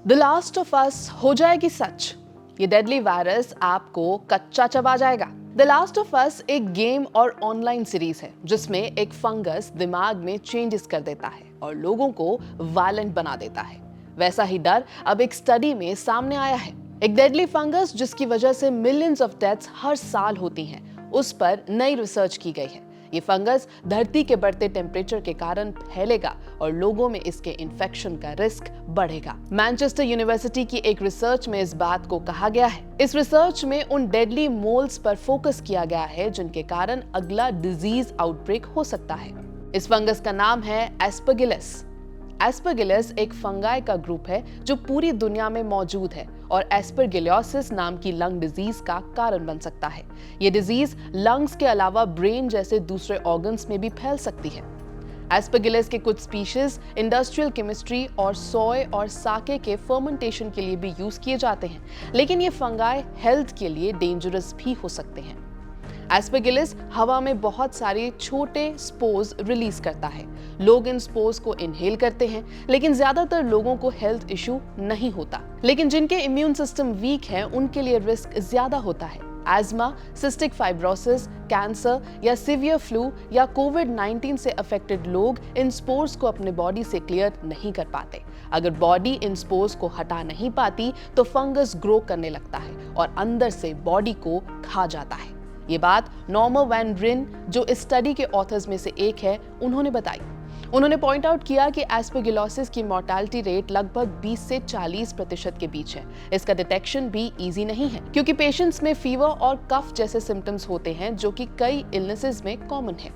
The last of us हो जाएगी सच। ये डेडली वायरस आपको कच्चा चबा जाएगा। द लास्ट ऑफ अस एक गेम और ऑनलाइन सीरीज है जिसमें एक फंगस दिमाग में चेंजेस कर देता है और लोगों को वायलेंट बना देता है। वैसा ही डर अब एक स्टडी में सामने आया है। एक डेडली फंगस जिसकी वजह से मिलियंस ऑफ डेथ्स हर साल होती हैं, उस पर नई रिसर्च की गई है। ये फंगस धरती के बढ़ते टेम्परेचर के कारण फैलेगा और लोगों में इसके इन्फेक्शन का रिस्क बढ़ेगा। मैनचेस्टर यूनिवर्सिटी की एक रिसर्च में इस बात को कहा गया है। इस रिसर्च में उन डेडली मोल्स पर फोकस किया गया है जिनके कारण अगला डिजीज आउटब्रेक हो सकता है। इस फंगस का नाम है एस्परगिलस। एस्परगिलस एक फंगाई का ग्रुप है जो पूरी दुनिया में मौजूद है और एस्परगिलोसिस नाम की लंग डिजीज का कारण बन सकता है। ये डिजीज लंग्स के अलावा ब्रेन जैसे दूसरे ऑर्गन्स में भी फैल सकती है। एस्परगिलस के कुछ स्पीशीज इंडस्ट्रियल केमिस्ट्री और सोय और साके के फर्मेंटेशन के लिए भी यूज किए जाते हैं, लेकिन ये फंगाई हेल्थ के लिए डेंजरस भी हो सकते हैं। एस्परगिलस हवा में बहुत सारे छोटे स्पोर्स रिलीज करता है। लोग इन स्पोर्स को इनहेल करते हैं, लेकिन ज्यादातर लोगों को हेल्थ इशू नहीं होता। लेकिन जिनके इम्यून सिस्टम वीक है उनके लिए रिस्क ज्यादा होता है। एस्मा, सिस्टिक फाइब्रोसिस, कैंसर या सीवियर फ्लू या कोविड-19 से अफेक्टेड लोग इन स्पोर्स को अपने बॉडी से क्लियर नहीं कर पाते। अगर बॉडी इन स्पोर्स को हटा नहीं पाती तो फंगस ग्रो करने लगता है और अंदर से बॉडी को खा जाता है। ये बात नॉर्मा वैन रिन, जो इस स्टडी के ऑथर्स में से एक है, उन्होंने बताई। उन्होंने पॉइंट आउट किया कि एस्परगिलोसिस की मॉर्टेलिटी रेट लगभग 20 से 40% के बीच है। इसका डिटेक्शन भी इजी नहीं है क्योंकि पेशेंट्स में फीवर और कफ जैसे सिम्टम्स होते हैं जो कि कई इलनेसेस में कॉमन है।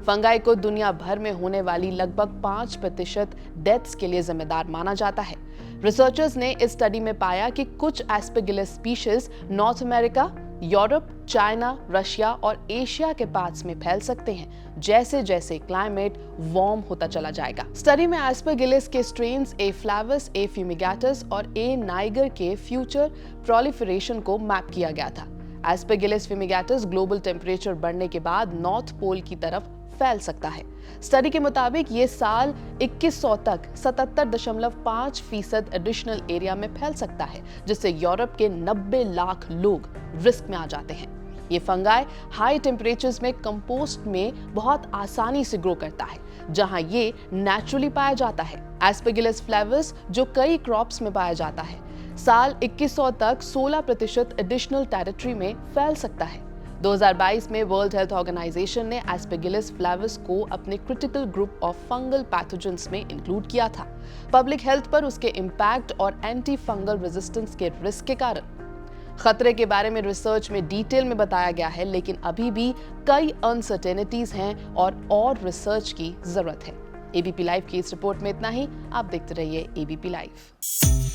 फंगाई को दुनिया भर में होने वाली लगभग 5% डेथ्स के लिए जिम्मेदार माना जाता है। रिसर्चर्स ने इस स्टडी में पाया कि कुछ Aspergillus species north America, Europe, China, Russia और एशिया के पार्ट्स में फैल सकते हैं जैसे जैसे क्लाइमेट वार्म होता चला जाएगा। स्टडी में एस्परगिलस के स्ट्रेन्स ए फ्लेवस, ए फ्यूमिगेटस और ए नाइगर के फ्यूचर प्रोलिफरेशन को मैप किया गया था। एस्परगिलस फ्यूमिगेटस ग्लोबल टेम्परेचर बढ़ने के बाद नॉर्थ पोल की तरफ फैल सकता है। स्टडी के मुताबिक ये साल 2100 तक 77.5% एडिशनल एरिया में फैल सकता है, जिससे यूरोप के 90 लाख लोग रिस्क में आ जाते हैं। ये फंगाई हाई टेम्परेचर्स में कंपोस्ट में बहुत आसानी से ग्रो करता है, जहां ये नेचुरली पाया जाता है। एस्परगिलस फ्लेवस, जो कई क्रॉप्स में पाया जाता है, साल 2100 तक 16% एडिशनल टेरिटरी में फैल सकता है। 2022 में वर्ल्ड हेल्थ ऑर्गेनाइजेशन ने एस्परगिलस फ्लेवस को अपने critical group of fungal pathogens में इंक्लूड किया था, पब्लिक हेल्थ पर उसके इम्पैक्ट और एंटी फंगल रेजिस्टेंस के रिस्क के कारण। खतरे के बारे में रिसर्च में डिटेल में बताया गया है, लेकिन अभी भी कई अनसर्टेनिटीज हैं और रिसर्च की जरूरत है। एबीपी लाइव की इस रिपोर्ट में इतना ही। आप देखते रहिए एबीपी लाइव।